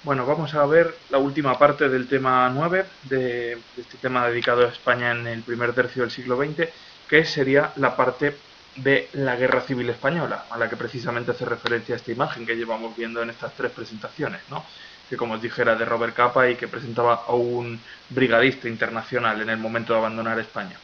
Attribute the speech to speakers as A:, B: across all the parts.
A: Bueno, vamos a ver la última parte del tema 9 de este tema dedicado a España en el primer tercio del siglo XX, que sería la parte de la Guerra Civil Española, a la que precisamente hace referencia esta imagen que llevamos viendo en estas tres presentaciones, ¿no? Que como os dije era de Robert Capa y que presentaba a un brigadista internacional en el momento de abandonar España.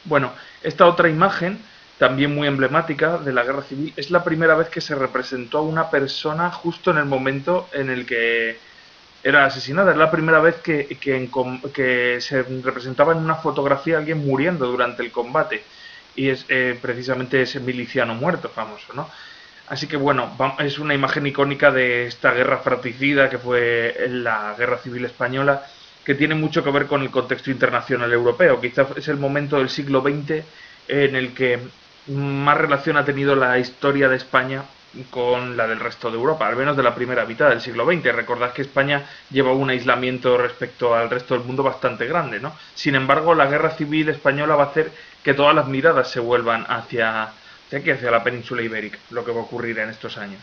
A: Bueno, esta otra imagen, también muy emblemática de la Guerra Civil, es la primera vez que se representó a una persona justo en el momento en el que era asesinada. Es la primera vez que se representaba en una fotografía a alguien muriendo durante el combate. Y es precisamente ese miliciano muerto famoso, ¿no? Así que bueno, es una imagen icónica de esta guerra fratricida que fue la Guerra Civil Española, que tiene mucho que ver con el contexto internacional europeo. Quizás es el momento del siglo XX en el que más relación ha tenido la historia de España con la del resto de Europa, al menos de la primera mitad del siglo XX. Recordad que España lleva un aislamiento respecto al resto del mundo bastante grande, ¿no? Sin embargo, la Guerra Civil Española va a hacer que todas las miradas se vuelvan hacia la península ibérica, lo que va a ocurrir en estos años.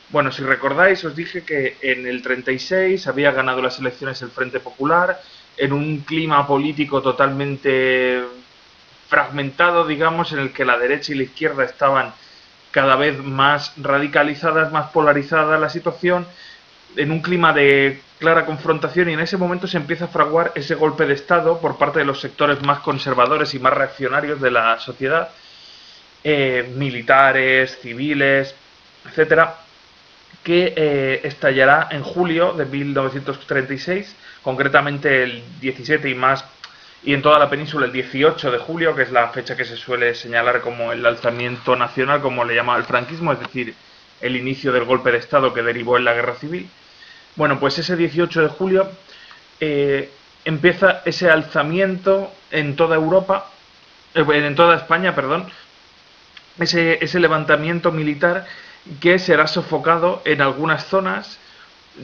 A: Bueno, si recordáis, os dije que en el 36 había ganado las elecciones el Frente Popular, en un clima político totalmente fragmentado, digamos, en el que la derecha y la izquierda estaban cada vez más radicalizadas, más polarizada la situación, en un clima de clara confrontación, y en ese momento se empieza a fraguar ese golpe de Estado por parte de los sectores más conservadores y más reaccionarios de la sociedad, militares, civiles, etcétera, que estallará en julio de 1936, concretamente el 17 y en toda la península el 18 de julio, que es la fecha que se suele señalar como el alzamiento nacional, como le llama el franquismo, es decir, el inicio del golpe de Estado que derivó en la Guerra Civil. Bueno, pues ese 18 de julio empieza ese alzamiento en toda Europa, en toda España, perdón, ese levantamiento militar que será sofocado en algunas zonas,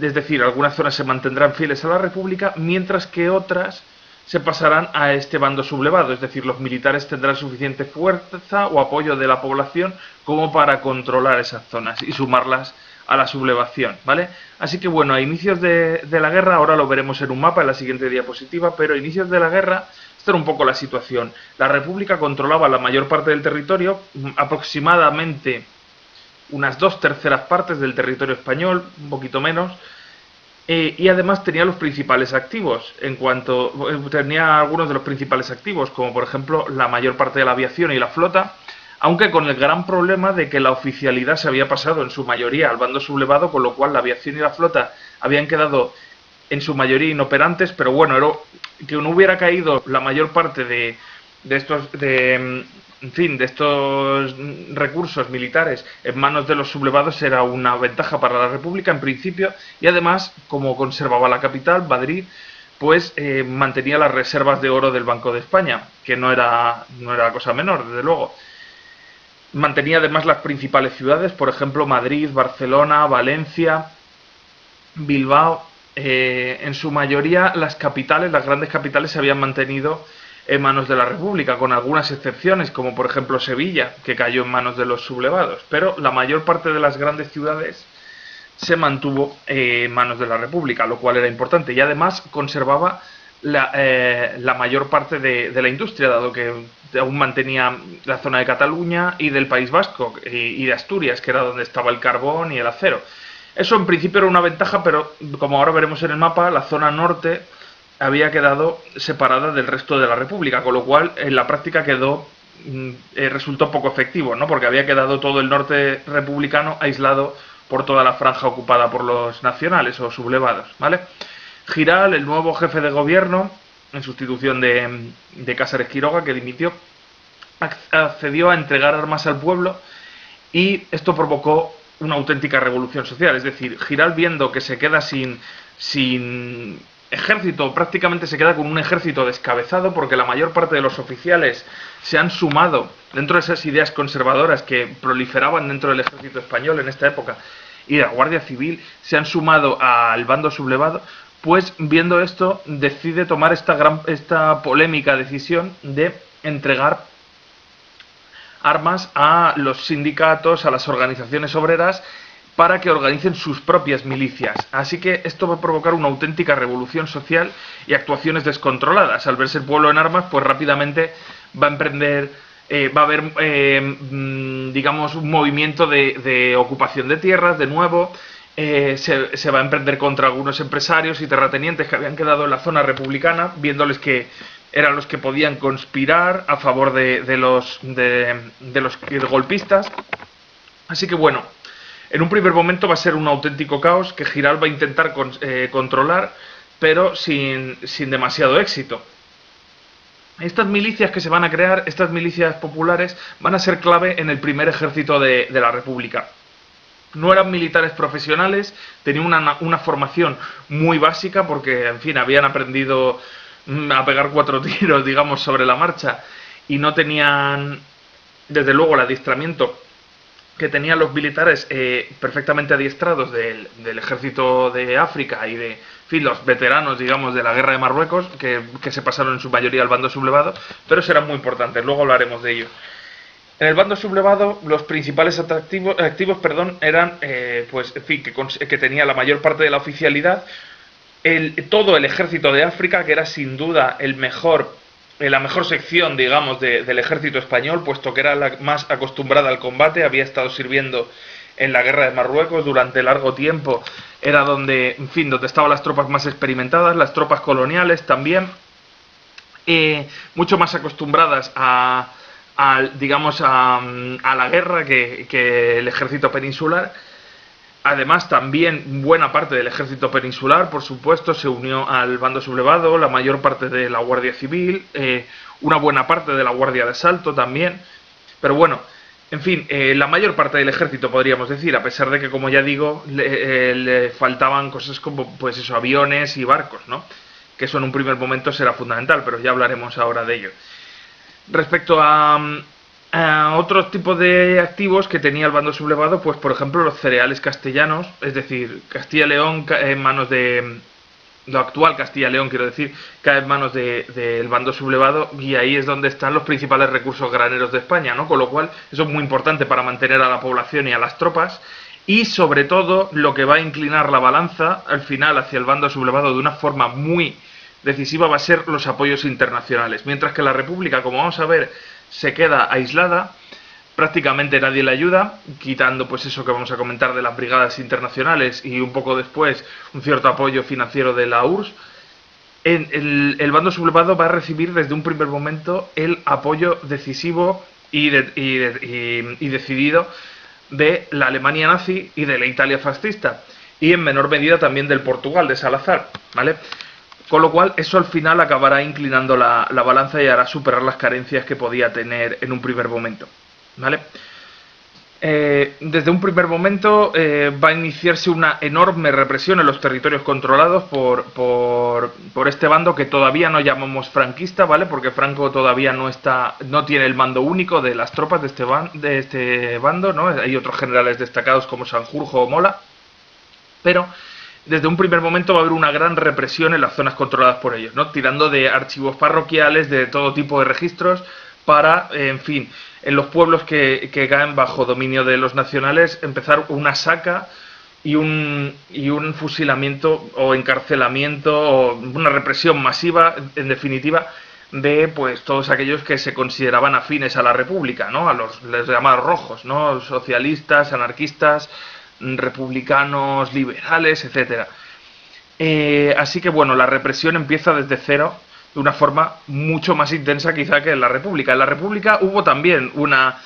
A: es decir, algunas zonas se mantendrán fieles a la República, mientras que otras se pasarán a este bando sublevado, es decir, los militares tendrán suficiente fuerza o apoyo de la población como para controlar esas zonas y sumarlas a la sublevación, ¿vale? Así que bueno, a inicios de la guerra, ahora lo veremos en un mapa en la siguiente diapositiva, pero a inicios de la guerra, esta era un poco la situación. La República controlaba la mayor parte del territorio, aproximadamente unas 2/3 partes del territorio español, un poquito menos, y además tenía los principales activos, tenía algunos de los principales activos, como por ejemplo la mayor parte de la aviación y la flota, aunque con el gran problema de que la oficialidad se había pasado en su mayoría al bando sublevado, con lo cual la aviación y la flota habían quedado en su mayoría inoperantes, pero bueno, que no hubiera caído la mayor parte de estos recursos militares en manos de los sublevados era una ventaja para la República en principio, y además, como conservaba la capital, Madrid, pues mantenía las reservas de oro del Banco de España, que no era cosa menor, desde luego. Mantenía además las principales ciudades, por ejemplo Madrid, Barcelona, Valencia, Bilbao. En su mayoría las grandes capitales se habían mantenido en manos de la República, con algunas excepciones, como por ejemplo Sevilla, que cayó en manos de los sublevados, pero la mayor parte de las grandes ciudades se mantuvo en manos de la República, lo cual era importante, y además conservaba la mayor parte de la industria, dado que aún mantenía la zona de Cataluña y del País Vasco y de Asturias, que era donde estaba el carbón y el acero. Eso en principio era una ventaja, pero como ahora veremos en el mapa, la zona norte había quedado separada del resto de la República, con lo cual en la práctica resultó poco efectivo, ¿no? Porque había quedado todo el norte republicano aislado por toda la franja ocupada por los nacionales o sublevados, ¿vale? Giral, el nuevo jefe de gobierno, en sustitución de Cáceres Quiroga, que dimitió, accedió a entregar armas al pueblo, y esto provocó una auténtica revolución social. Es decir, Giral, viendo que se queda sin ejército, prácticamente se queda con un ejército descabezado, porque la mayor parte de los oficiales se han sumado dentro de esas ideas conservadoras que proliferaban dentro del ejército español en esta época, y de la Guardia Civil se han sumado al bando sublevado. Pues viendo esto decide tomar esta polémica decisión de entregar armas a los sindicatos, a las organizaciones obreras, para que organicen sus propias milicias. Así que esto va a provocar una auténtica revolución social y actuaciones descontroladas. Al verse el pueblo en armas, pues rápidamente va a emprender, va a haber, digamos, un movimiento de ocupación de tierras, de nuevo. Se va a emprender contra algunos empresarios y terratenientes que habían quedado en la zona republicana, viéndoles que eran los que podían conspirar a favor de los golpistas. Así que bueno, en un primer momento va a ser un auténtico caos que Giral va a intentar controlar, pero sin demasiado éxito. Estas milicias que se van a crear, estas milicias populares, van a ser clave en el primer ejército de la República. No eran militares profesionales, tenían una formación muy básica porque, en fin, habían aprendido a pegar 4 tiros, digamos, sobre la marcha, y no tenían, desde luego, el adiestramiento que tenían los militares perfectamente adiestrados del ejército de África y de, en fin, los veteranos, digamos, de la guerra de Marruecos, que se pasaron en su mayoría al bando sublevado, pero serán muy importantes, luego hablaremos de ello. En el bando sublevado, los principales activos eran, pues, en fin, que tenía la mayor parte de la oficialidad, todo el ejército de África, que era sin duda la mejor sección, digamos, del ejército español, puesto que era la más acostumbrada al combate, había estado sirviendo en la guerra de Marruecos durante largo tiempo, era donde, en fin, donde estaban las tropas más experimentadas, las tropas coloniales también, mucho más acostumbradas digamos, a la guerra que el ejército peninsular. Además, también buena parte del ejército peninsular, por supuesto, se unió al bando sublevado, la mayor parte de la Guardia Civil, una buena parte de la Guardia de Asalto también. Pero bueno, en fin, la mayor parte del ejército, podríamos decir, a pesar de que, como ya digo, le faltaban cosas como, pues eso, aviones y barcos, ¿no? Que eso en un primer momento será fundamental, pero ya hablaremos ahora de ello. Respecto a otros tipos de activos que tenía el bando sublevado, pues por ejemplo los cereales castellanos, es decir, Castilla y León cae en manos de... Lo actual Castilla y León, quiero decir, cae en manos del bando sublevado, y ahí es donde están los principales recursos graneros de España, ¿no? Con lo cual eso es muy importante para mantener a la población y a las tropas, y sobre todo lo que va a inclinar la balanza al final hacia el bando sublevado de una forma muy decisiva va a ser los apoyos internacionales. Mientras que la República, como vamos a ver, se queda aislada, prácticamente nadie le ayuda, quitando pues eso que vamos a comentar de las brigadas internacionales y un poco después un cierto apoyo financiero de la URSS. El bando sublevado va a recibir desde un primer momento el apoyo decisivo y decidido de la Alemania nazi y de la Italia fascista, y en menor medida también del Portugal de Salazar, ¿vale? Con lo cual, eso al final acabará inclinando la balanza y hará superar las carencias que podía tener en un primer momento, ¿vale? Desde un primer momento va a iniciarse una enorme represión en los territorios controlados por este bando que todavía no llamamos franquista, ¿vale? Porque Franco todavía no tiene el mando único de las tropas de este bando, ¿no? Hay otros generales destacados como Sanjurjo o Mola, pero desde un primer momento va a haber una gran represión en las zonas controladas por ellos, ¿no? Tirando de archivos parroquiales, de todo tipo de registros, para, en fin, en los pueblos que caen bajo dominio de los nacionales, empezar una saca y un fusilamiento o encarcelamiento o una represión masiva, en definitiva, de pues todos aquellos que se consideraban afines a la República, ¿no? A los llamados rojos, ¿no? Socialistas, anarquistas, republicanos, liberales, etcétera. Así que bueno, la represión empieza desde cero, de una forma mucho más intensa quizá que en la República. En la República hubo también una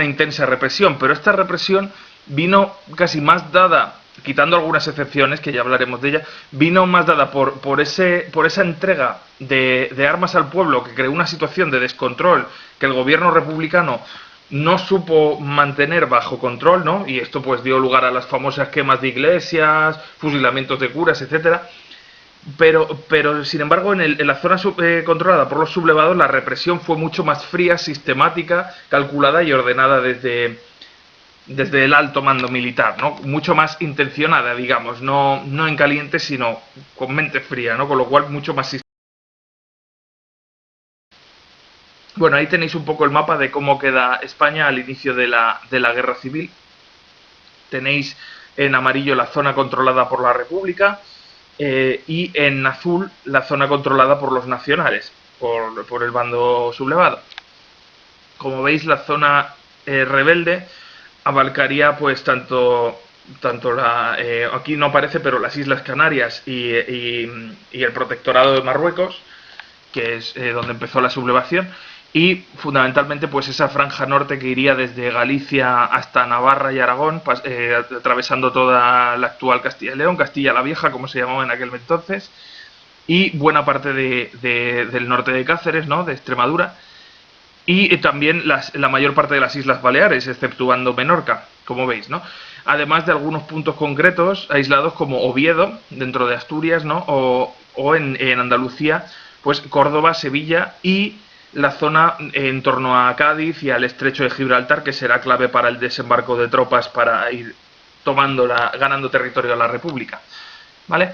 A: intensa represión, pero esta represión vino casi más dada, quitando algunas excepciones, que ya hablaremos de ella, vino más dada por esa entrega de armas al pueblo, que creó una situación de descontrol que el gobierno republicano no supo mantener bajo control, ¿no? Y esto pues dio lugar a las famosas quemas de iglesias, fusilamientos de curas, etcétera. Pero sin embargo, en la zona controlada por los sublevados, la represión fue mucho más fría, sistemática, calculada y ordenada desde el alto mando militar, ¿no? Mucho más intencionada, digamos, no en caliente, sino con mente fría, ¿no? Con lo cual mucho más sistemática. Bueno, ahí tenéis un poco el mapa de cómo queda España al inicio de la guerra civil. Tenéis en amarillo la zona controlada por la República, y en azul la zona controlada por los nacionales, por el bando sublevado. Como veis, la zona rebelde abarcaría pues tanto aquí no aparece, pero las Islas Canarias y el Protectorado de Marruecos, que es donde empezó la sublevación, y fundamentalmente pues esa franja norte que iría desde Galicia hasta Navarra y Aragón, atravesando toda la actual Castilla y León, Castilla la Vieja, como se llamaba en aquel entonces, y buena parte del norte de Cáceres, ¿no?, de Extremadura, y también la mayor parte de las Islas Baleares, exceptuando Menorca, como veis, ¿no? Además de algunos puntos concretos aislados como Oviedo, dentro de Asturias, ¿no?, o en Andalucía, pues Córdoba, Sevilla y la zona en torno a Cádiz y al estrecho de Gibraltar, que será clave para el desembarco de tropas para ir ganando territorio a la República, ¿vale?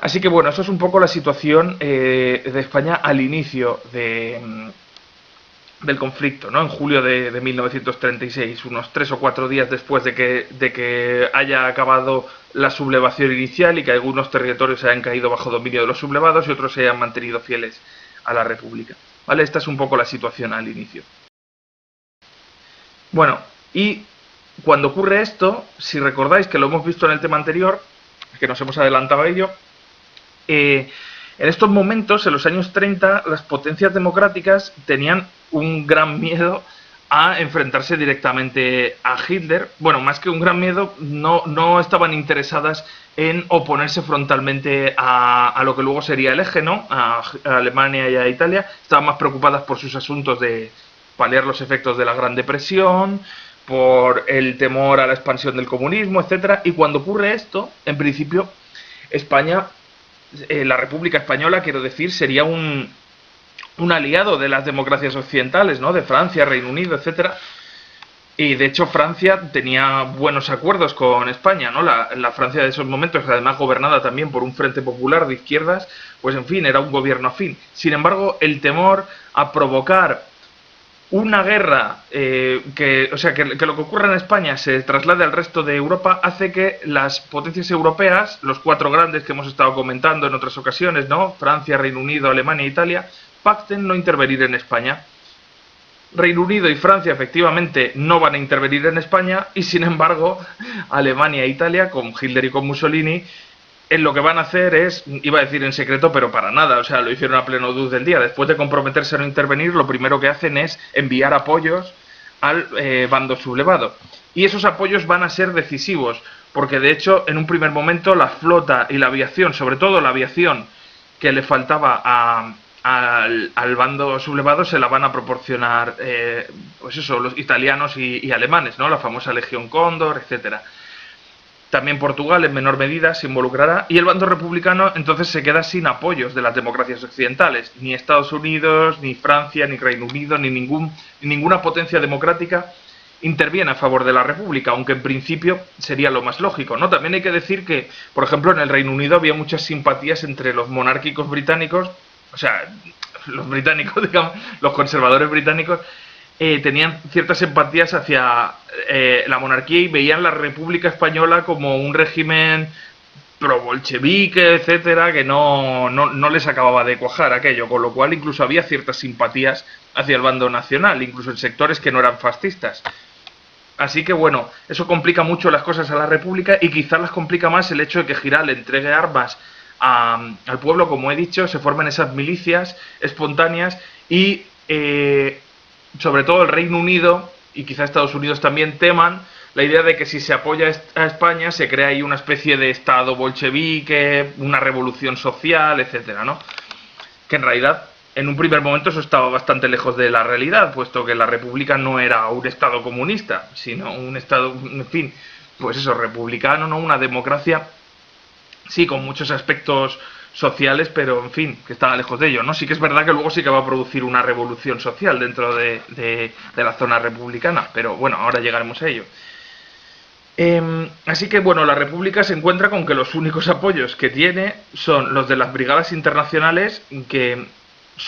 A: Así que bueno, eso es un poco la situación de España al inicio del conflicto, ¿no? En julio de 1936, unos 3 o 4 días después de que haya acabado la sublevación inicial y que algunos territorios hayan caído bajo dominio de los sublevados y otros se hayan mantenido fieles a la República, ¿vale? Esta es un poco la situación al inicio. Bueno, y cuando ocurre esto, si recordáis que lo hemos visto en el tema anterior, que nos hemos adelantado a ello, en estos momentos, en los años 30, las potencias democráticas tenían un gran miedo a enfrentarse directamente a Hitler. Bueno, más que un gran miedo, no estaban interesadas en oponerse frontalmente a lo que luego sería el eje, ¿no?, a Alemania y a Italia. Estaban más preocupadas por sus asuntos de paliar los efectos de la Gran Depresión, por el temor a la expansión del comunismo, etcétera. Y cuando ocurre esto, en principio, España, la República Española, quiero decir, sería un aliado de las democracias occidentales, ¿no?, de Francia, Reino Unido, etcétera. Y de hecho Francia tenía buenos acuerdos con España, ¿no? La Francia de esos momentos, además gobernada también por un frente popular de izquierdas, pues en fin, era un gobierno afín. Sin embargo, el temor a provocar una guerra, que lo que ocurra en España se traslade al resto de Europa, hace que las potencias europeas, los 4 grandes que hemos estado comentando en otras ocasiones, ¿no?, Francia, Reino Unido, Alemania e Italia, pacten no intervenir en España. Reino Unido y Francia efectivamente no van a intervenir en España y sin embargo Alemania e Italia, con Hitler y con Mussolini, en lo que van a hacer es, iba a decir en secreto, pero para nada, o sea, lo hicieron a pleno luz del día. Después de comprometerse a no intervenir, lo primero que hacen es enviar apoyos al bando sublevado. Y esos apoyos van a ser decisivos, porque de hecho en un primer momento la flota y la aviación, sobre todo la aviación que le faltaba al bando sublevado, se la van a proporcionar pues eso, los italianos y alemanes, ¿no?, la famosa Legión Cóndor, etcétera. También Portugal en menor medida se involucrará y el bando republicano entonces se queda sin apoyos de las democracias occidentales. Ni Estados Unidos, ni Francia, ni Reino Unido, ni ninguna potencia democrática interviene a favor de la República, aunque en principio sería lo más lógico, ¿no? También hay que decir que, por ejemplo, en el Reino Unido había muchas simpatías entre los monárquicos británicos, o sea, los británicos, digamos, los conservadores británicos, tenían ciertas empatías hacia la monarquía y veían la República Española como un régimen pro-bolchevique, etcétera, que no les acababa de cuajar aquello, con lo cual incluso había ciertas simpatías hacia el bando nacional, incluso en sectores que no eran fascistas. Así que bueno, eso complica mucho las cosas a la República y quizás las complica más el hecho de que Giral entregue armas al pueblo, como he dicho, se formen esas milicias espontáneas y sobre todo el Reino Unido y quizá Estados Unidos también teman la idea de que si se apoya a España se crea ahí una especie de estado bolchevique, una revolución social, etcétera, ¿no? Que en realidad en un primer momento eso estaba bastante lejos de la realidad, puesto que la República no era un estado comunista, sino un estado, en fin, pues eso, republicano, ¿no? Una democracia, sí, con muchos aspectos sociales, pero en fin, que estaba lejos de ello, ¿no? Sí que es verdad que luego sí que va a producir una revolución social dentro de la zona republicana, pero bueno, ahora llegaremos a ello. Así que bueno, la República se encuentra con que los únicos apoyos que tiene son los de las brigadas internacionales, que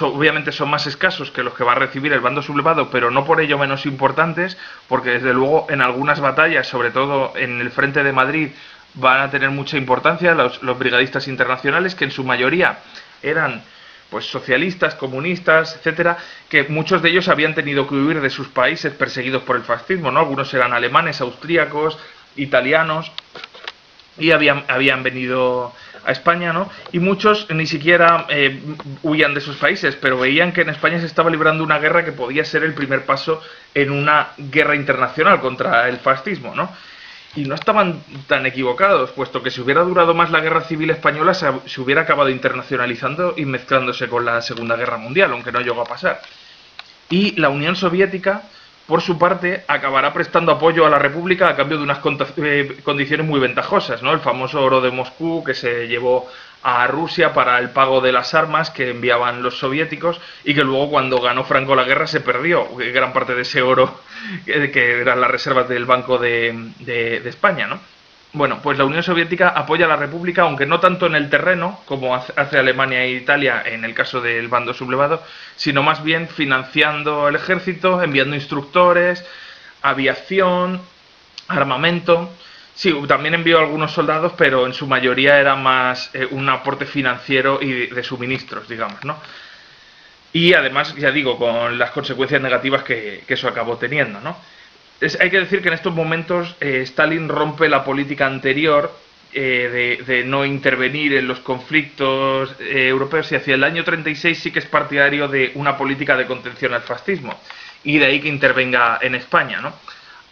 A: obviamente son más escasos que los que va a recibir el bando sublevado, pero no por ello menos importantes, porque desde luego en algunas batallas, sobre todo en el frente de Madrid, van a tener mucha importancia los brigadistas internacionales, que en su mayoría eran pues socialistas, comunistas, etcétera, que muchos de ellos habían tenido que huir de sus países perseguidos por el fascismo, ¿no? Algunos eran alemanes, austríacos, italianos, y habían venido a España, ¿no? Y muchos ni siquiera huían de sus países, pero veían que en España se estaba librando una guerra que podía ser el primer paso en una guerra internacional contra el fascismo, ¿no? Y no estaban tan equivocados, puesto que si hubiera durado más la guerra civil española, se hubiera acabado internacionalizando y mezclándose con la Segunda Guerra Mundial, aunque no llegó a pasar. Y la Unión Soviética, por su parte, acabará prestando apoyo a la República a cambio de unas condiciones muy ventajosas, ¿no? El famoso oro de Moscú que se llevó a Rusia para el pago de las armas que enviaban los soviéticos y que luego cuando ganó Franco la guerra se perdió gran parte de ese oro que eran las reservas del Banco de España, ¿no? Bueno, pues la Unión Soviética apoya a la República, aunque no tanto en el terreno, como hace Alemania e Italia en el caso del bando sublevado, sino más bien financiando el ejército, enviando instructores, aviación, armamento. Sí, también envió algunos soldados, pero en su mayoría era más un aporte financiero y de suministros, digamos, ¿no? Y además, ya digo, con las consecuencias negativas que eso acabó teniendo, ¿no? Hay que decir que en estos momentos Stalin rompe la política anterior de no intervenir en los conflictos europeos, y hacia el año 36 sí que es partidario de una política de contención al fascismo, y de ahí que intervenga en España, ¿no?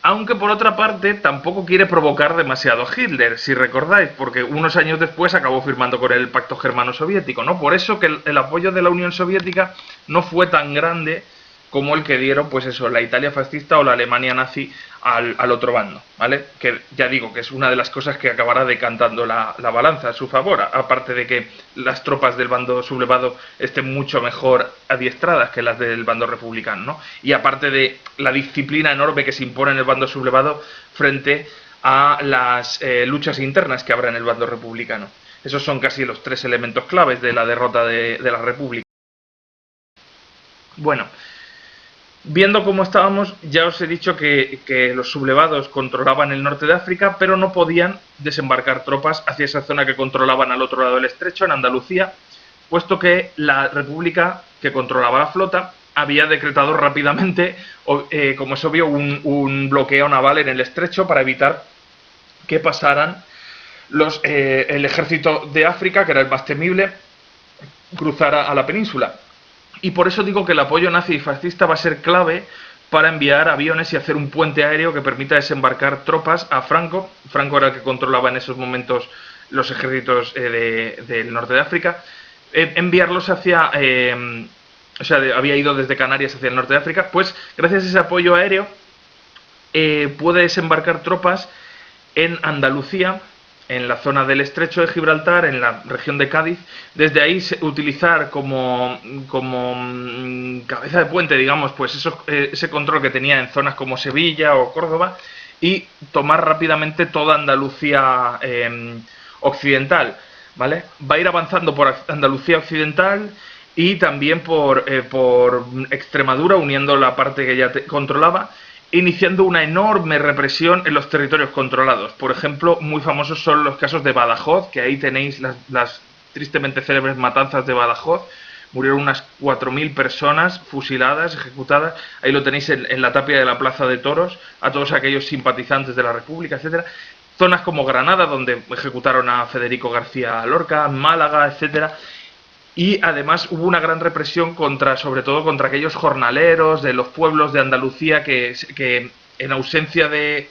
A: Aunque por otra parte tampoco quiere provocar demasiado a Hitler, si recordáis, porque unos años después acabó firmando con el Pacto Germano-Soviético, ¿no? Por eso que el apoyo de la Unión Soviética no fue tan grande como el que dieron, pues eso, la Italia fascista o la Alemania nazi al otro bando, ¿vale? Que ya digo que es una de las cosas que acabará decantando la balanza a su favor, aparte de que las tropas del bando sublevado estén mucho mejor adiestradas que las del bando republicano, ¿no? Y aparte de la disciplina enorme que se impone en el bando sublevado frente a las luchas internas que habrá en el bando republicano. Esos son casi los tres elementos claves de la derrota de la República. Bueno, viendo cómo estábamos, ya os he dicho que los sublevados controlaban el norte de África, pero no podían desembarcar tropas hacia esa zona que controlaban al otro lado del estrecho, en Andalucía, puesto que la República, que controlaba la flota, había decretado rápidamente, como es obvio, un bloqueo naval en el estrecho para evitar que pasaran el ejército de África, que era el más temible, cruzara a la península. Y por eso digo que el apoyo nazi y fascista va a ser clave para enviar aviones y hacer un puente aéreo que permita desembarcar tropas a Franco. Franco era el que controlaba en esos momentos los ejércitos del norte de África. Enviarlos hacia... había ido desde Canarias hacia el norte de África. Pues gracias a ese apoyo aéreo puede desembarcar tropas en Andalucía, en la zona del estrecho de Gibraltar, en la región de Cádiz. Desde ahí utilizar como cabeza de puente, digamos, pues ese control que tenía en zonas como Sevilla o Córdoba, y tomar rápidamente toda Andalucía occidental, ¿vale? Va a ir avanzando por Andalucía occidental y también por Extremadura, uniendo la parte que ya controlaba, iniciando una enorme represión en los territorios controlados. Por ejemplo, muy famosos son los casos de Badajoz, que ahí tenéis las tristemente célebres matanzas de Badajoz. Murieron unas 4.000 personas fusiladas, ejecutadas. Ahí lo tenéis en la tapia de la Plaza de Toros, a todos aquellos simpatizantes de la República, etcétera. Zonas como Granada, donde ejecutaron a Federico García Lorca, Málaga, etcétera. Y además hubo una gran represión sobre todo contra aquellos jornaleros de los pueblos de Andalucía que en ausencia de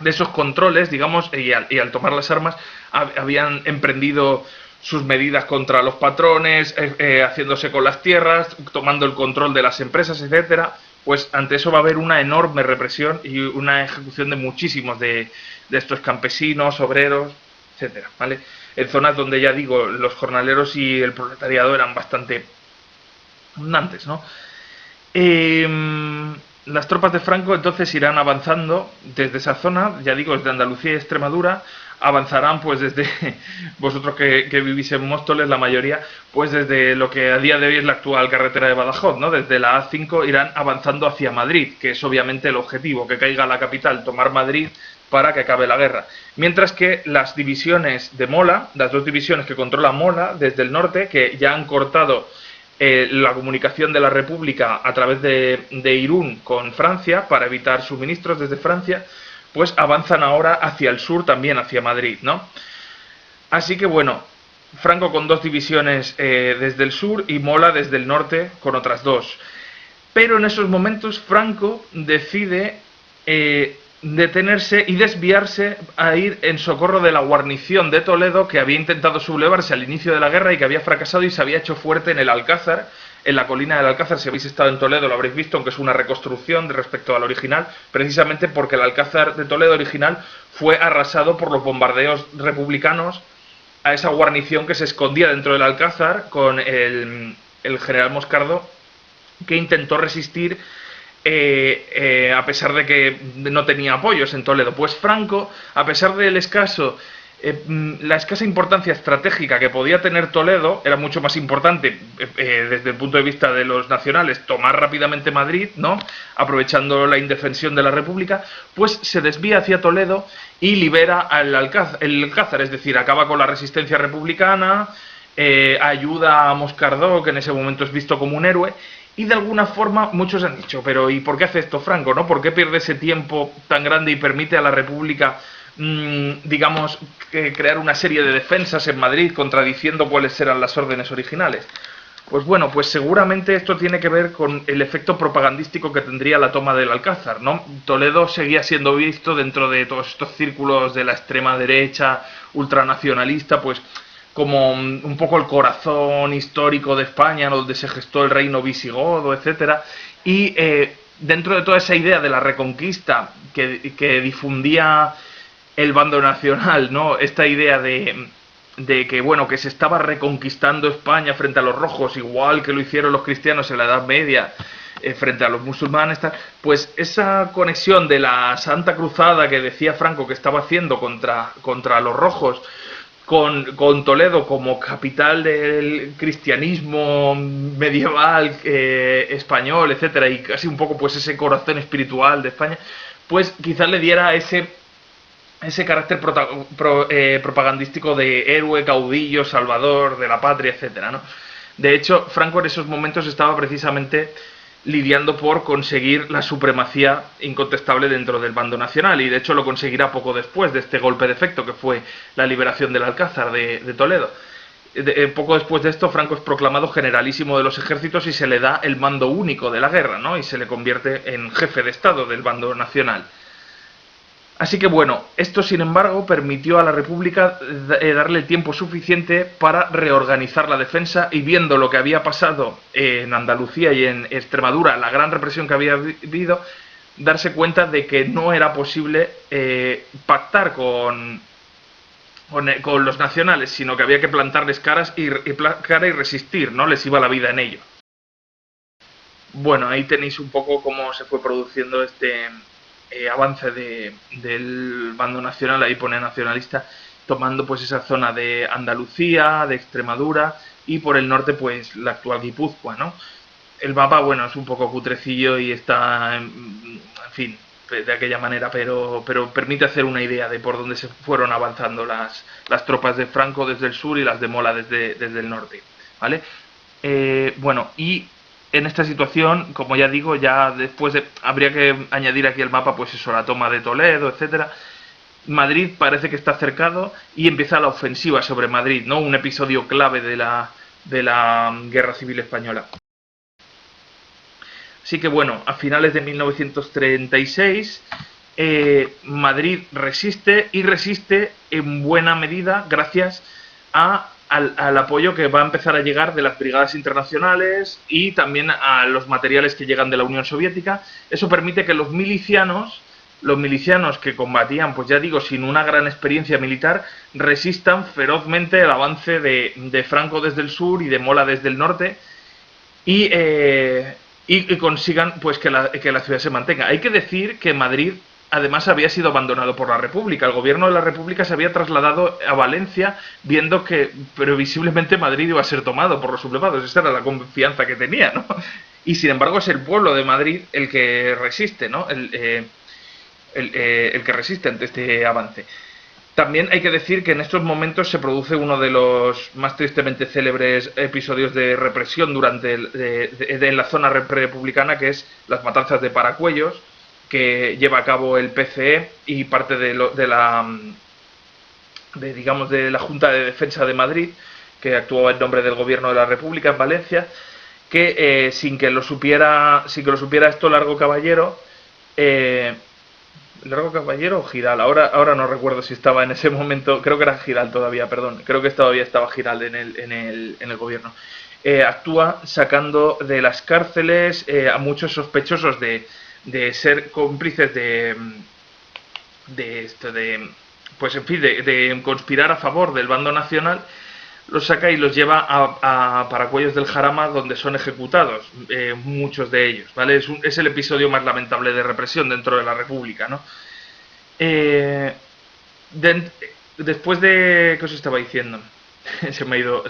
A: esos controles, digamos, y al tomar las armas, habían emprendido sus medidas contra los patrones, haciéndose con las tierras, tomando el control de las empresas, etcétera. Pues ante eso va a haber una enorme represión y una ejecución de muchísimos de estos campesinos, obreros, etcétera, ¿vale? En zonas donde, ya digo, los jornaleros y el proletariado eran bastante abundantes, ¿no? Las tropas de Franco entonces irán avanzando desde esa zona, ya digo, desde Andalucía y Extremadura, avanzarán pues desde, vosotros que vivís en Móstoles, la mayoría, pues desde lo que a día de hoy es la actual carretera de Badajoz, ¿no? Desde la A5 irán avanzando hacia Madrid, que es obviamente el objetivo, que caiga la capital, tomar Madrid para que acabe la guerra. Mientras que las divisiones de Mola, las dos divisiones que controla Mola desde el norte, que ya han cortado la comunicación de la República a través de Irún con Francia para evitar suministros desde Francia, pues avanzan ahora hacia el sur, también hacia Madrid, ¿no? Así que bueno, Franco con dos divisiones desde el sur y Mola desde el norte con otras dos. Pero en esos momentos Franco decide detenerse y desviarse a ir en socorro de la guarnición de Toledo, que había intentado sublevarse al inicio de la guerra y que había fracasado y se había hecho fuerte en el Alcázar, en la colina del Alcázar. Si habéis estado en Toledo lo habréis visto, aunque es una reconstrucción de respecto al original, precisamente porque el Alcázar de Toledo original fue arrasado por los bombardeos republicanos a esa guarnición que se escondía dentro del Alcázar con el general Moscardo, que intentó resistir a pesar de que no tenía apoyos en Toledo. Pues Franco, a pesar del la escasa importancia estratégica que podía tener Toledo, era mucho más importante desde el punto de vista de los nacionales tomar rápidamente Madrid, ¿no? Aprovechando la indefensión de la República, pues se desvía hacia Toledo y libera el Alcázar, es decir, acaba con la resistencia republicana, ayuda a Moscardó, que en ese momento es visto como un héroe. Y de alguna forma muchos han dicho, pero ¿y por qué hace esto Franco, no? ¿Por qué pierde ese tiempo tan grande y permite a la República, digamos, crear una serie de defensas en Madrid contradiciendo cuáles eran las órdenes originales? Pues bueno, pues seguramente esto tiene que ver con el efecto propagandístico que tendría la toma del Alcázar, ¿no? Toledo seguía siendo visto dentro de todos estos círculos de la extrema derecha, ultranacionalista, pues como un poco el corazón histórico de España, donde se gestó el reino visigodo, etcétera, y dentro de toda esa idea de la reconquista que difundía el bando nacional, ¿no? Esta idea de que, bueno, que se estaba reconquistando España frente a los rojos, igual que lo hicieron los cristianos en la Edad Media, frente a los musulmanes, pues esa conexión de la Santa Cruzada que decía Franco que estaba haciendo contra los rojos, con Toledo como capital del cristianismo medieval español, etcétera, y casi un poco pues ese corazón espiritual de España, pues quizás le diera ese carácter propagandístico de héroe, caudillo, salvador de la patria, etcétera, ¿no? De hecho, Franco en esos momentos estaba precisamente lidiando por conseguir la supremacía incontestable dentro del bando nacional, y de hecho lo conseguirá poco después de este golpe de efecto que fue la liberación del Alcázar de Toledo. Poco después de esto, Franco es proclamado generalísimo de los ejércitos y se le da el mando único de la guerra, ¿no? Y se le convierte en jefe de Estado del bando nacional. Así que bueno, esto sin embargo permitió a la República darle el tiempo suficiente para reorganizar la defensa, y viendo lo que había pasado en Andalucía y en Extremadura, la gran represión que había habido, darse cuenta de que no era posible pactar con los nacionales, sino que había que plantarles cara y resistir, ¿no? Les iba la vida en ello. Bueno, ahí tenéis un poco cómo se fue produciendo este avance del bando nacional. Ahí pone nacionalista, tomando pues esa zona de Andalucía, de Extremadura, y por el norte pues la actual Guipúzcoa, ¿no? El mapa, bueno, es un poco cutrecillo y está, en fin, de aquella manera, pero permite hacer una idea de por dónde se fueron avanzando las tropas de Franco desde el sur y las de Mola desde el norte, ¿vale? Bueno, y en esta situación, como ya digo, ya después habría que añadir aquí el mapa, pues eso, la toma de Toledo, etcétera. Madrid parece que está cercado y empieza la ofensiva sobre Madrid, ¿no? Un episodio clave de la Guerra Civil Española. Así que bueno, a finales de 1936 Madrid resiste, y resiste en buena medida gracias al apoyo que va a empezar a llegar de las brigadas internacionales y también a los materiales que llegan de la Unión Soviética. Eso permite que los milicianos que combatían, pues ya digo, sin una gran experiencia militar, resistan ferozmente el avance de Franco desde el sur y de Mola desde el norte, y consigan pues que la ciudad se mantenga. Hay que decir que Madrid además había sido abandonado por la República. El gobierno de la República se había trasladado a Valencia viendo que previsiblemente Madrid iba a ser tomado por los sublevados. Esa era la confianza que tenía, ¿no? Y sin embargo es el pueblo de Madrid el que resiste, ¿no? El que resiste ante este avance. También hay que decir que en estos momentos se produce uno de los más tristemente célebres episodios de represión en la zona republicana, que es las matanzas de Paracuellos, que lleva a cabo el PCE y parte de la Junta de Defensa de Madrid, que actuaba en nombre del Gobierno de la República en Valencia, que sin que lo supiera esto Largo Caballero o Giral, ahora no recuerdo si estaba en ese momento, creo que era Giral todavía, perdón, creo que todavía estaba Giral en el gobierno. Actúa sacando de las cárceles a muchos sospechosos de ser cómplices de conspirar a favor del bando nacional. Los saca y los lleva a Paracuellos del Jarama, donde son ejecutados, muchos de ellos, ¿vale? Es el episodio más lamentable de represión dentro de la República, ¿no? Después de... ¿Qué os estaba diciendo? se me ha ido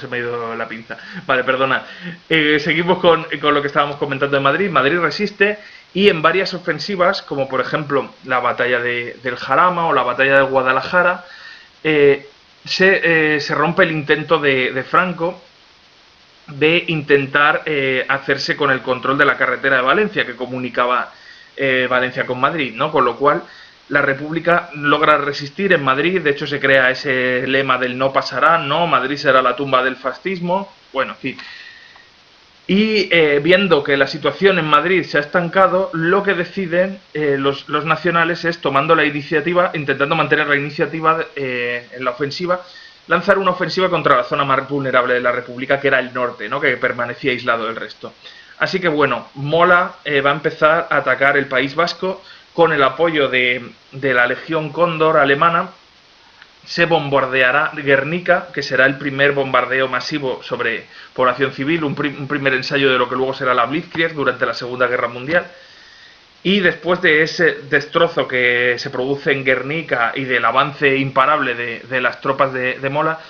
A: la pinza. Vale, perdona. Seguimos con lo que estábamos comentando de Madrid. Madrid resiste y en varias ofensivas, como por ejemplo la batalla del Jarama o la batalla de Guadalajara, se rompe el intento de Franco de intentar hacerse con el control de la carretera de Valencia, que comunicaba Valencia con Madrid, ¿no? Con lo cual la República logra resistir en Madrid. De hecho se crea ese lema del no pasará, no, Madrid será la tumba del fascismo, bueno, en fin. Y viendo que la situación en Madrid se ha estancado, lo que deciden los nacionales es, tomando la iniciativa, intentando mantener la iniciativa en la ofensiva, lanzar una ofensiva contra la zona más vulnerable de la República, que era el norte, ¿no? Que permanecía aislado del resto. Así que bueno, Mola va a empezar a atacar el País Vasco con el apoyo de la Legión Cóndor alemana. Se bombardeará Guernica, que será el primer bombardeo masivo sobre población civil, un primer ensayo de lo que luego será la Blitzkrieg durante la Segunda Guerra Mundial. Y después de ese destrozo que se produce en Guernica y del avance imparable de las tropas de Mola,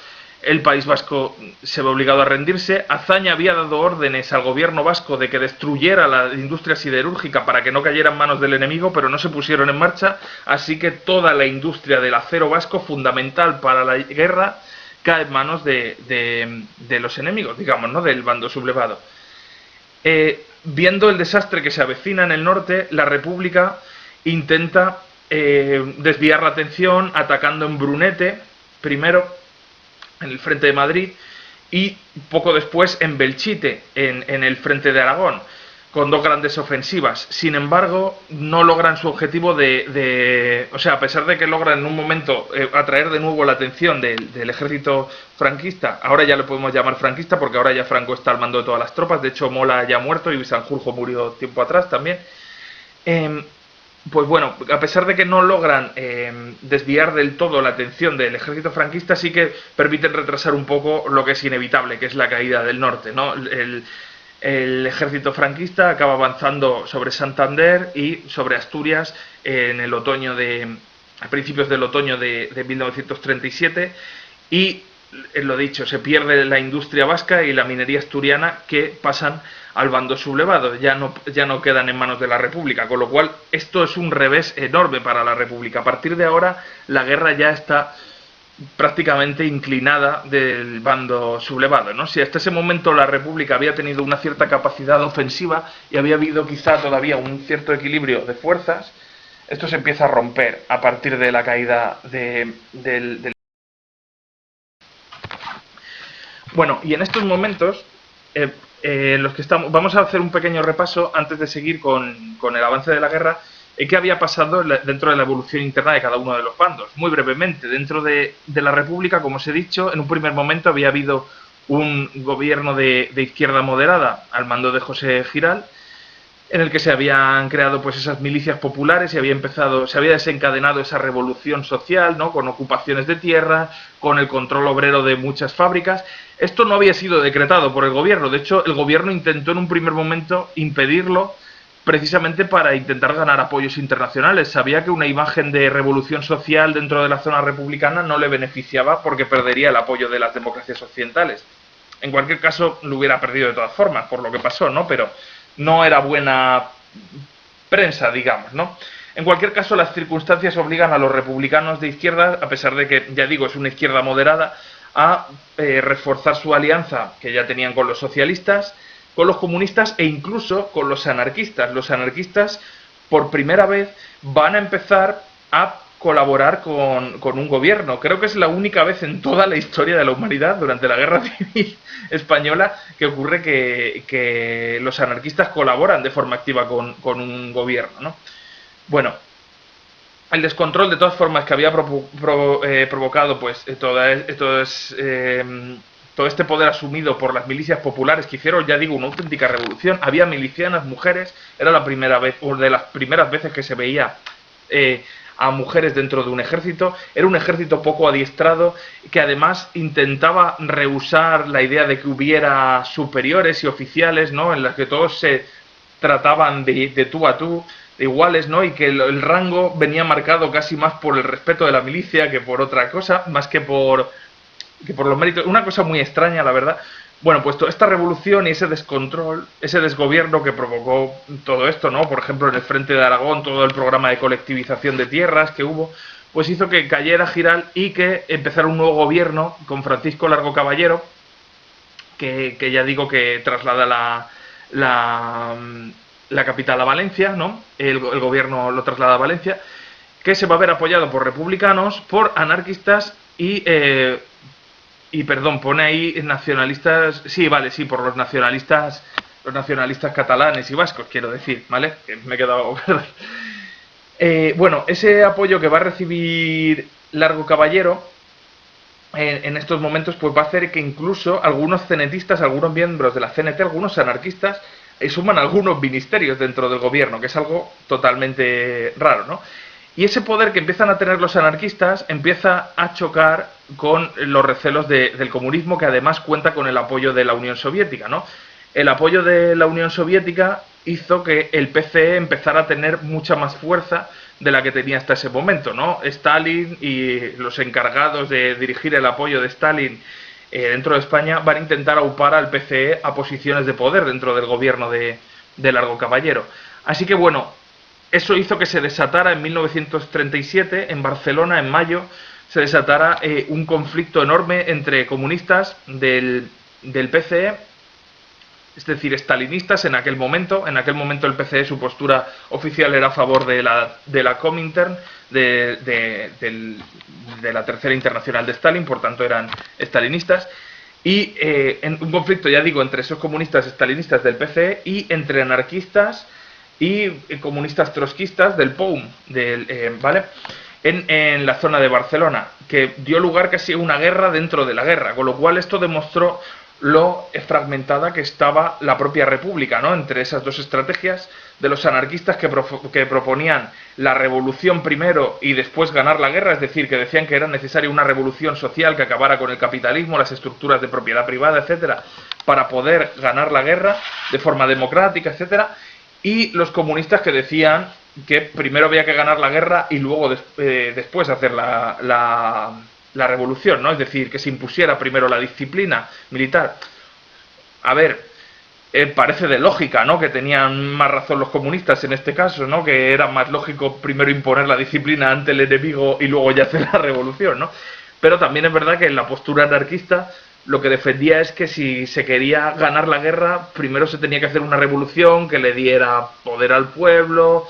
A: el País Vasco se ve obligado a rendirse. Azaña había dado órdenes al gobierno vasco de que destruyera la industria siderúrgica para que no cayera en manos del enemigo, pero no se pusieron en marcha, así que toda la industria del acero vasco, fundamental para la guerra, cae en manos de los enemigos, digamos, ¿no? Del bando sublevado. Viendo el desastre que se avecina en el norte, la República intenta desviar la atención atacando en Brunete, primero, en el frente de Madrid, y poco después en Belchite, en el frente de Aragón, con dos grandes ofensivas. Sin embargo, no logran su objetivo o sea, a pesar de que logran en un momento atraer de nuevo la atención del ejército franquista, ahora ya lo podemos llamar franquista porque ahora ya Franco está al mando de todas las tropas, de hecho Mola ya ha muerto y Sanjurjo murió tiempo atrás también. Pues bueno, a pesar de que no logran desviar del todo la atención del ejército franquista, sí que permiten retrasar un poco lo que es inevitable, que es la caída del norte, ¿no? El ejército franquista acaba avanzando sobre Santander y sobre Asturias a principios del otoño de 1937, y lo dicho, se pierde la industria vasca y la minería asturiana, que pasan al bando sublevado, ya no quedan en manos de la República, con lo cual esto es un revés enorme para la República. A partir de ahora la guerra ya está prácticamente inclinada del bando sublevado, ¿no? Si hasta ese momento la República había tenido una cierta capacidad ofensiva y había habido quizá todavía un cierto equilibrio de fuerzas, esto se empieza a romper a partir de la caída del... Bueno, y en estos momentos en los que estamos, vamos a hacer un pequeño repaso antes de seguir con el avance de la guerra, qué había pasado dentro de la evolución interna de cada uno de los bandos. Muy brevemente, dentro de la República, como os he dicho, en un primer momento había habido un gobierno de izquierda moderada al mando de José Giral, en el que se habían creado pues esas milicias populares y se había desencadenado esa revolución social, ¿no? Con ocupaciones de tierra, con el control obrero de muchas fábricas. Esto no había sido decretado por el gobierno, de hecho el gobierno intentó en un primer momento impedirlo precisamente para intentar ganar apoyos internacionales. Sabía que una imagen de revolución social dentro de la zona republicana no le beneficiaba porque perdería el apoyo de las democracias occidentales. En cualquier caso, lo hubiera perdido de todas formas, por lo que pasó, ¿no? Pero no era buena prensa, digamos, ¿no? En cualquier caso, las circunstancias obligan a los republicanos de izquierda, a pesar de que, ya digo, es una izquierda moderada, a reforzar su alianza que ya tenían con los socialistas, con los comunistas e incluso con los anarquistas. Los anarquistas, por primera vez, van a empezar a colaborar con un gobierno. Creo que es la única vez en toda la historia de la humanidad, durante la Guerra Civil Española, que ocurre que los anarquistas colaboran de forma activa con un gobierno, ¿no? Bueno, el descontrol de todas formas que había provocado pues todo este poder asumido por las milicias populares que hicieron, ya digo, una auténtica revolución. Había milicianas mujeres, era la primera vez, o de las primeras veces que se veía a mujeres dentro de un ejército. Era un ejército poco adiestrado que además intentaba rehusar la idea de que hubiera superiores y oficiales, ¿no? En las que todos se trataban de tú a tú, de iguales, ¿no? Y que el rango venía marcado casi más por el respeto de la milicia que por otra cosa, más que por los méritos. Una cosa muy extraña, la verdad. Bueno, pues toda esta revolución y ese descontrol, ese desgobierno que provocó todo esto, ¿no? Por ejemplo, en el Frente de Aragón, todo el programa de colectivización de tierras que hubo, pues hizo que cayera Giral y que empezara un nuevo gobierno con Francisco Largo Caballero, que ya digo que traslada la capital a Valencia, ¿no? El gobierno lo traslada a Valencia, que se va a ver apoyado por republicanos, por anarquistas y perdón, pone ahí nacionalistas, sí, vale, sí, por los nacionalistas catalanes y vascos, quiero decir, ¿vale? Que me he quedado... bueno, ese apoyo que va a recibir Largo Caballero en estos momentos pues va a hacer que incluso algunos cenetistas, algunos miembros de la CNT, algunos anarquistas, suman algunos ministerios dentro del gobierno, que es algo totalmente raro, ¿no? Y ese poder que empiezan a tener los anarquistas empieza a chocar con los recelos del comunismo, que además cuenta con el apoyo de la Unión Soviética, ¿no? El apoyo de la Unión Soviética hizo que el PCE empezara a tener mucha más fuerza de la que tenía hasta ese momento, ¿no? Stalin y los encargados de dirigir el apoyo de Stalin dentro de España van a intentar aupar al PCE a posiciones de poder dentro del gobierno de Largo Caballero. Así que bueno, eso hizo que se desatara en 1937, en Barcelona, en mayo, se desatara un conflicto enorme entre comunistas del PCE, es decir, estalinistas en aquel momento. En aquel momento el PCE, su postura oficial era a favor de la Comintern, de la Tercera Internacional de Stalin, por tanto eran estalinistas. Y en un conflicto, ya digo, entre esos comunistas estalinistas del PCE y entre anarquistas y comunistas trotskistas del POUM, ¿vale? En la zona de Barcelona, que dio lugar casi a una guerra dentro de la guerra, con lo cual esto demostró lo fragmentada que estaba la propia república, ¿no? Entre esas dos estrategias de los anarquistas que proponían la revolución primero y después ganar la guerra, es decir, que decían que era necesaria una revolución social que acabara con el capitalismo, las estructuras de propiedad privada, etcétera, para poder ganar la guerra de forma democrática, etcétera, y los comunistas que decían que primero había que ganar la guerra y luego después hacer la revolución, ¿no? Es decir, que se impusiera primero la disciplina militar. A ver, parece de lógica, ¿no? Que tenían más razón los comunistas en este caso, ¿no? Que era más lógico primero imponer la disciplina ante el enemigo y luego ya hacer la revolución, ¿no? Pero también es verdad que en la postura anarquista lo que defendía es que si se quería ganar la guerra, primero se tenía que hacer una revolución que le diera poder al pueblo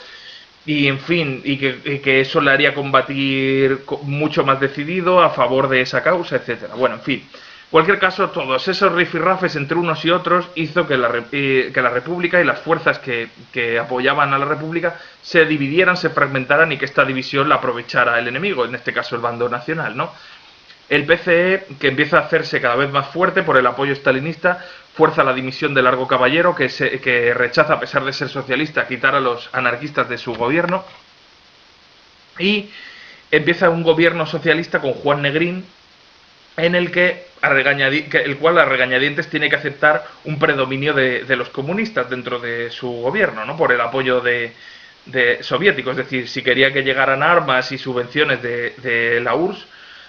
A: y, en fin, y que eso le haría combatir mucho más decidido a favor de esa causa, etcétera. Bueno, en fin, en cualquier caso, todos esos rifirrafes entre unos y otros hizo que la República y las fuerzas que apoyaban a la República se dividieran, se fragmentaran y que esta división la aprovechara el enemigo, en este caso el bando nacional, ¿no? El PCE, que empieza a hacerse cada vez más fuerte por el apoyo stalinista, fuerza la dimisión de Largo Caballero, que rechaza, a pesar de ser socialista, quitar a los anarquistas de su gobierno. Y empieza un gobierno socialista con Juan Negrín, en el que el cual a regañadientes tiene que aceptar un predominio de los comunistas dentro de su gobierno, ¿no? Por el apoyo de soviético. Es decir, si quería que llegaran armas y subvenciones de la URSS,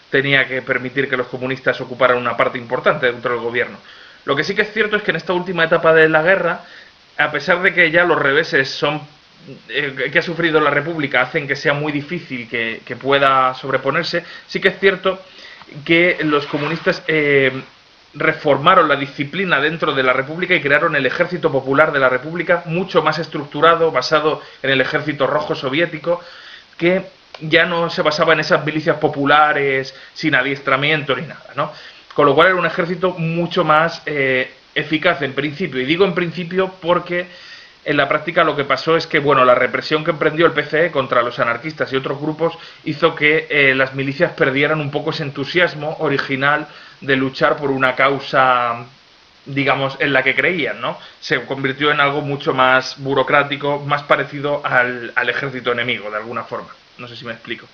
A: tenía que permitir que los comunistas ocuparan una parte importante dentro del gobierno. Lo que sí que es cierto es que en esta última etapa de la guerra, a pesar de que ya los reveses son que ha sufrido la República hacen que sea muy difícil que pueda sobreponerse, sí que es cierto que los comunistas reformaron la disciplina dentro de la República y crearon el Ejército Popular de la República, mucho más estructurado, basado en el Ejército Rojo soviético, que ya no se basaba en esas milicias populares sin adiestramiento ni nada, ¿no? Con lo cual era un ejército mucho más eficaz en principio. Y digo en principio porque en la práctica lo que pasó es que, bueno, la represión que emprendió el PCE contra los anarquistas y otros grupos hizo que las milicias perdieran un poco ese entusiasmo original de luchar por una causa, digamos, en la que creían, ¿no? Se convirtió en algo mucho más burocrático, más parecido al ejército enemigo, de alguna forma. No sé si me explico.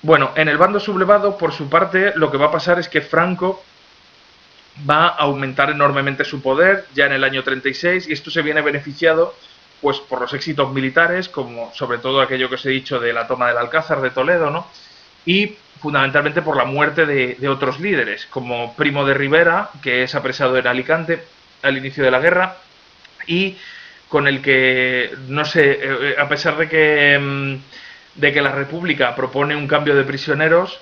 A: Bueno, en el bando sublevado, por su parte, lo que va a pasar es que Franco va a aumentar enormemente su poder ya en el año 36 y esto se viene beneficiado pues por los éxitos militares, como sobre todo aquello que os he dicho de la toma del Alcázar de Toledo, ¿no? Y fundamentalmente por la muerte de otros líderes, como Primo de Rivera, que es apresado en Alicante al inicio de la guerra, y con el que, no sé, a pesar de que la República propone un cambio de prisioneros,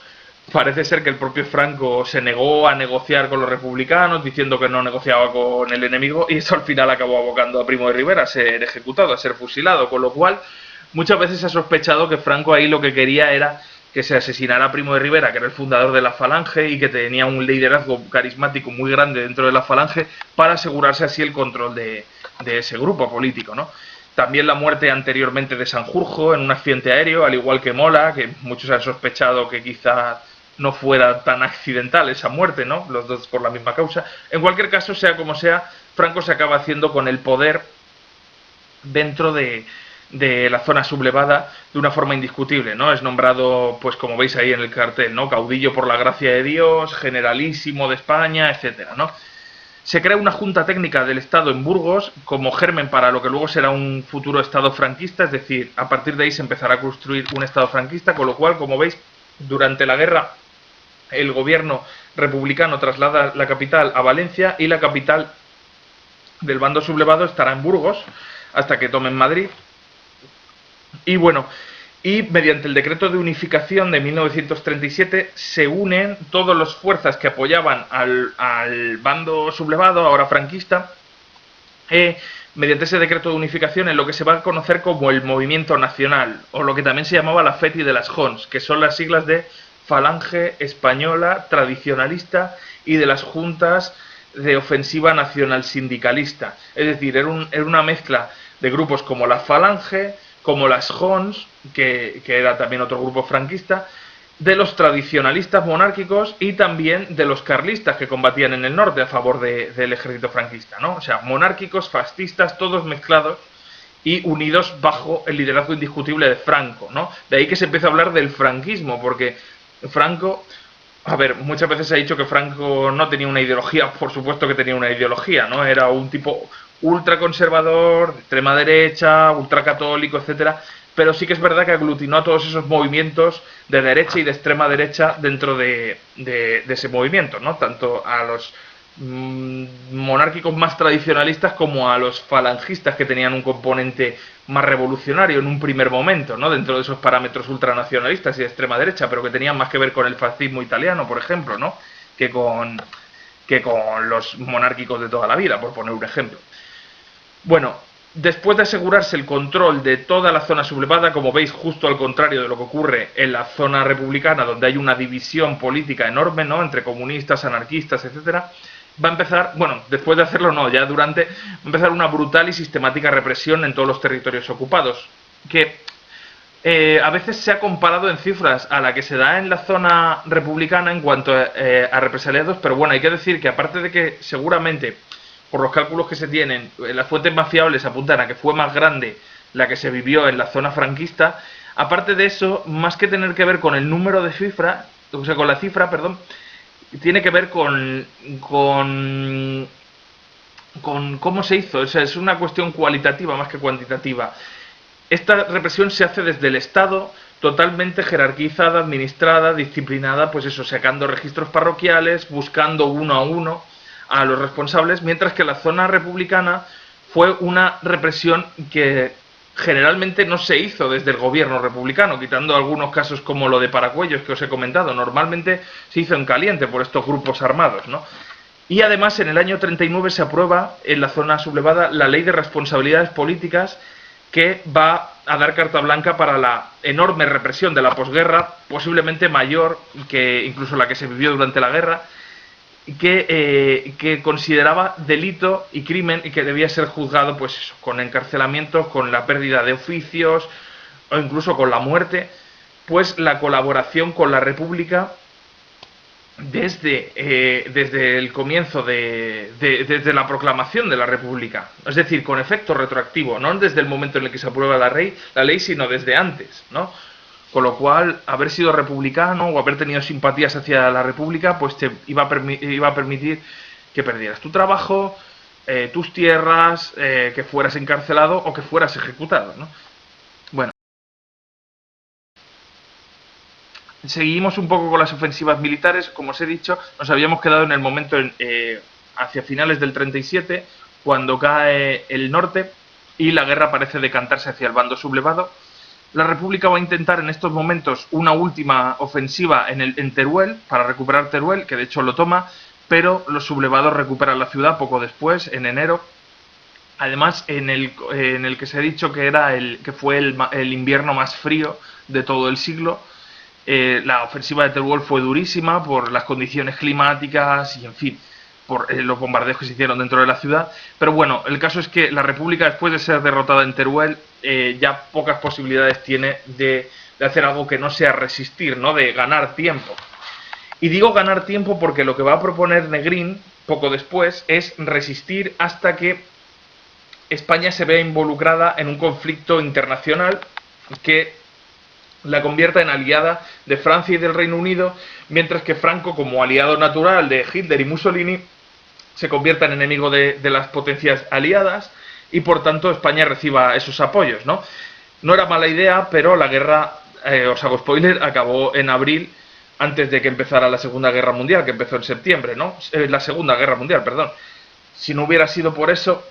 A: parece ser que el propio Franco se negó a negociar con los republicanos, diciendo que no negociaba con el enemigo, y eso al final acabó abocando a Primo de Rivera a ser ejecutado, a ser fusilado, con lo cual muchas veces se ha sospechado que Franco ahí lo que quería era que se asesinara a Primo de Rivera, que era el fundador de la Falange y que tenía un liderazgo carismático muy grande dentro de la Falange, para asegurarse así el control de ese grupo político, ¿no? También la muerte anteriormente de Sanjurjo en un accidente aéreo, al igual que Mola, que muchos han sospechado que quizá no fuera tan accidental esa muerte, ¿no? Los dos por la misma causa. En cualquier caso, sea como sea, Franco se acaba haciendo con el poder dentro de la zona sublevada de una forma indiscutible, ¿no? Es nombrado, pues como veis ahí en el cartel, ¿no? Caudillo por la gracia de Dios, generalísimo de España, etcétera, ¿no? Se crea una junta técnica del Estado en Burgos como germen para lo que luego será un futuro Estado franquista, es decir, a partir de ahí se empezará a construir un Estado franquista, con lo cual, como veis, durante la guerra el gobierno republicano traslada la capital a Valencia y la capital del bando sublevado estará en Burgos hasta que tomen Madrid. Y bueno, y mediante el decreto de unificación de 1937 se unen todas las fuerzas que apoyaban al bando sublevado, ahora franquista, mediante ese decreto de unificación en lo que se va a conocer como el Movimiento Nacional, o lo que también se llamaba la FETI de las Jons, que son las siglas de Falange Española Tradicionalista y de las Juntas de Ofensiva Nacional Sindicalista. Es decir, era una mezcla de grupos como la Falange, como las Jons, que era también otro grupo franquista, de los tradicionalistas monárquicos y también de los carlistas que combatían en el norte a favor del ejército franquista, ¿no? O sea, monárquicos, fascistas, todos mezclados y unidos bajo el liderazgo indiscutible de Franco, ¿no? De ahí que se empieza a hablar del franquismo, porque Franco, a ver, muchas veces se ha dicho que Franco no tenía una ideología, por supuesto que tenía una ideología, ¿no? Era un tipo ultraconservador, de extrema derecha, ultracatólico, etcétera, pero sí que es verdad que aglutinó a todos esos movimientos de derecha y de extrema derecha dentro de ese movimiento, ¿no? Tanto a los monárquicos más tradicionalistas como a los falangistas que tenían un componente más revolucionario en un primer momento, ¿no? Dentro de esos parámetros ultranacionalistas y de extrema derecha, pero que tenían más que ver con el fascismo italiano, por ejemplo, ¿no? que con los monárquicos de toda la vida, por poner un ejemplo. Bueno, después de asegurarse el control de toda la zona sublevada, como veis, justo al contrario de lo que ocurre en la zona republicana, donde hay una división política enorme, ¿no? Entre comunistas, anarquistas, etcétera, va a empezar, bueno, después de hacerlo no, ya durante, va a empezar una brutal y sistemática represión en todos los territorios ocupados, que a veces se ha comparado en cifras a la que se da en la zona republicana en cuanto a represaliados, pero bueno, hay que decir que aparte de que seguramente, por los cálculos que se tienen, las fuentes más fiables apuntan a que fue más grande la que se vivió en la zona franquista, aparte de eso, más que tener que ver con el número de cifras, o sea, con la cifra, perdón, tiene que ver con cómo se hizo. O sea, es una cuestión cualitativa más que cuantitativa. Esta represión se hace desde el Estado, totalmente jerarquizada, administrada, disciplinada, pues eso, sacando registros parroquiales, buscando uno a uno a los responsables, mientras que la zona republicana fue una represión que generalmente no se hizo desde el gobierno republicano, quitando algunos casos como lo de Paracuellos que os he comentado. Normalmente se hizo en caliente por estos grupos armados, ¿no? Y además en el año 39 se aprueba en la zona sublevada la Ley de Responsabilidades Políticas, que va a dar carta blanca para la enorme represión de la posguerra, posiblemente mayor que incluso la que se vivió durante la guerra, que consideraba delito y crimen y que debía ser juzgado, pues eso, con encarcelamientos, con la pérdida de oficios o incluso con la muerte, pues la colaboración con la República desde el comienzo desde la proclamación de la República, es decir, con efecto retroactivo, no desde el momento en el que se aprueba la ley, sino desde antes, ¿no? Con lo cual, haber sido republicano o haber tenido simpatías hacia la República, pues te iba a permitir que perdieras tu trabajo, tus tierras, que fueras encarcelado o que fueras ejecutado, ¿no? Bueno, seguimos un poco con las ofensivas militares. Como os he dicho, nos habíamos quedado en el momento hacia finales del 37, cuando cae el norte y la guerra parece decantarse hacia el bando sublevado. La República va a intentar en estos momentos una última ofensiva en Teruel, para recuperar Teruel, que de hecho lo toma, pero los sublevados recuperan la ciudad poco después, en enero. Además, en el que se ha dicho que fue el invierno más frío de todo el siglo. La ofensiva de Teruel fue durísima por las condiciones climáticas y, en fin, por los bombardeos que se hicieron dentro de la ciudad. Pero bueno, el caso es que la República, después de ser derrotada en Teruel, ya pocas posibilidades tiene de hacer algo que no sea resistir, ¿no? De ganar tiempo. Y digo ganar tiempo porque lo que va a proponer Negrín poco después es resistir hasta que España se vea involucrada en un conflicto internacional que la convierta en aliada de Francia y del Reino Unido, mientras que Franco, como aliado natural de Hitler y Mussolini, se convierta en enemigo de las potencias aliadas y por tanto España reciba esos apoyos, ¿no? No era mala idea, pero la guerra, os hago spoiler, acabó en abril, antes de que empezara la Segunda Guerra Mundial, que empezó en septiembre, ¿no? La Segunda Guerra Mundial, perdón. Si no hubiera sido por eso,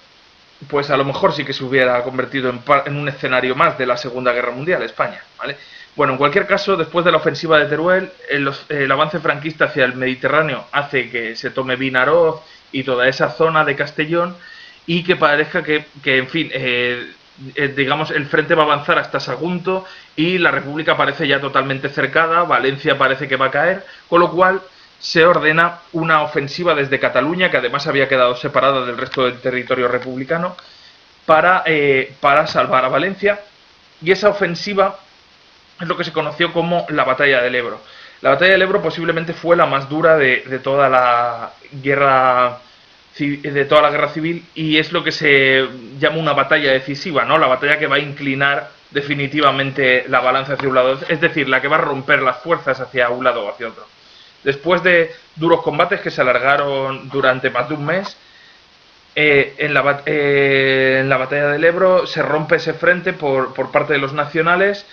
A: pues a lo mejor sí que se hubiera convertido en un escenario más de la Segunda Guerra Mundial, España, ¿vale? Bueno, en cualquier caso, después de la ofensiva de Teruel, el avance franquista hacia el Mediterráneo hace que se tome Vinaroz y toda esa zona de Castellón, y que parezca que en fin, digamos, el frente va a avanzar hasta Sagunto y la República parece ya totalmente cercada, Valencia parece que va a caer, con lo cual se ordena una ofensiva desde Cataluña, que además había quedado separada del resto del territorio republicano, para salvar a Valencia, y esa ofensiva es lo que se conoció como la Batalla del Ebro. La Batalla del Ebro posiblemente fue la más dura de toda la guerra civil, y es lo que se llama una batalla decisiva, ¿no? La batalla que va a inclinar definitivamente la balanza hacia un lado, es decir, la que va a romper las fuerzas hacia un lado o hacia otro. Después de duros combates que se alargaron durante más de un mes, en la Batalla del Ebro se rompe ese frente por parte de los nacionales,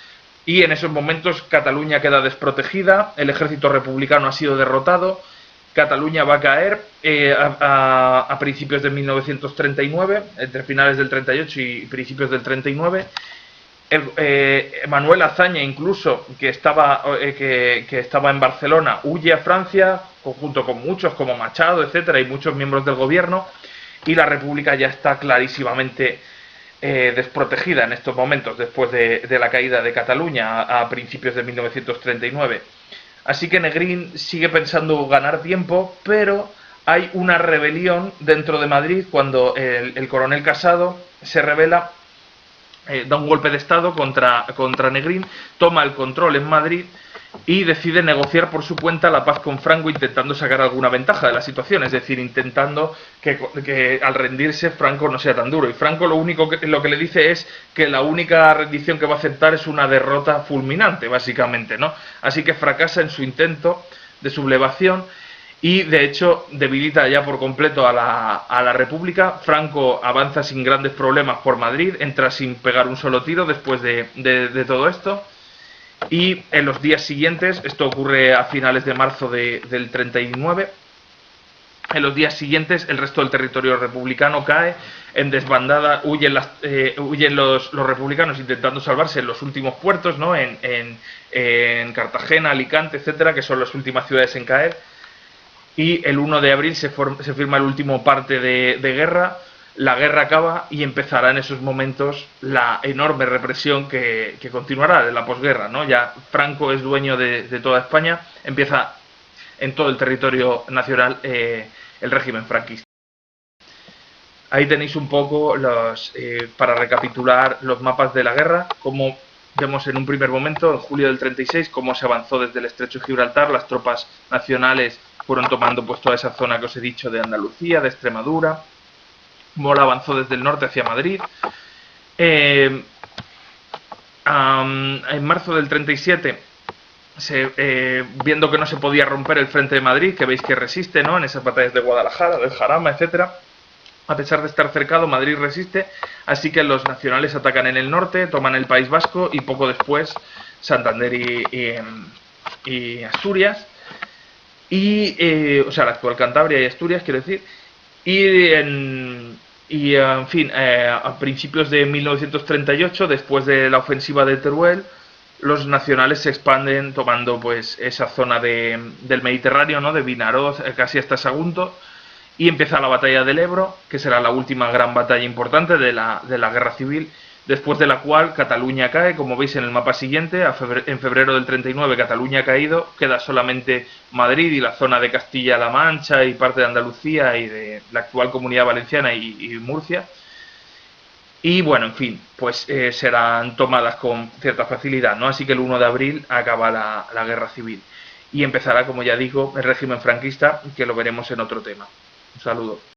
A: y en esos momentos Cataluña queda desprotegida, el ejército republicano ha sido derrotado, Cataluña va a caer a principios de 1939, entre finales del 38 y principios del 39. Manuel Azaña, incluso, que estaba en Barcelona, huye a Francia, junto con muchos como Machado, etcétera, y muchos miembros del gobierno, y la República ya está clarísimamente desprotegida en estos momentos, después de la caída de Cataluña a principios de 1939. Así que Negrín sigue pensando ganar tiempo, pero hay una rebelión dentro de Madrid cuando el coronel Casado se rebela, da un golpe de estado contra Negrín, toma el control en Madrid y decide negociar por su cuenta la paz con Franco, intentando sacar alguna ventaja de la situación, es decir, intentando que al rendirse Franco no sea tan duro. Y Franco lo que le dice es que la única rendición que va a aceptar es una derrota fulminante, básicamente, ¿no? Así que fracasa en su intento de sublevación y de hecho debilita ya por completo a la República. Franco avanza sin grandes problemas por Madrid, entra sin pegar un solo tiro después de todo esto, y en los días siguientes, esto ocurre a finales de marzo del 39, en los días siguientes el resto del territorio republicano cae en desbandada, huyen los republicanos intentando salvarse en los últimos puertos, ¿no? en Cartagena, Alicante, etcétera, que son las últimas ciudades en caer, y el 1 de abril se firma el último parte de guerra. La guerra acaba y empezará en esos momentos la enorme represión que continuará de la posguerra, ¿no? Ya Franco es dueño de toda España, empieza en todo el territorio nacional el régimen franquista. Ahí tenéis un poco para recapitular los mapas de la guerra, como vemos en un primer momento, en julio del 36, cómo se avanzó desde el estrecho de Gibraltar. Las tropas nacionales fueron tomando pues toda esa zona que os he dicho de Andalucía, de Extremadura. Mola avanzó desde el norte hacia Madrid. En marzo del 37, viendo que no se podía romper el frente de Madrid, que veis que resiste, ¿no? En esas batallas de Guadalajara, del Jarama, etcétera. A pesar de estar cercado, Madrid resiste, así que los nacionales atacan en el norte, toman el País Vasco y poco después Santander y Asturias. O sea, la actual Cantabria y Asturias, quiero decir. En fin, a principios de 1938, después de la ofensiva de Teruel, los nacionales se expanden tomando pues esa zona del Mediterráneo, ¿no? De Vinaroz casi hasta Sagunto, y empieza la batalla del Ebro, que será la última gran batalla importante de la guerra civil, después de la cual Cataluña cae, como veis en el mapa siguiente. En febrero del 39 Cataluña ha caído, queda solamente Madrid y la zona de Castilla-La Mancha y parte de Andalucía y de la actual Comunidad Valenciana y Murcia. Y bueno, en fin, pues serán tomadas con cierta facilidad, ¿no? Así que el 1 de abril acaba la guerra civil y empezará, como ya digo, el régimen franquista, que lo veremos en otro tema. Un saludo.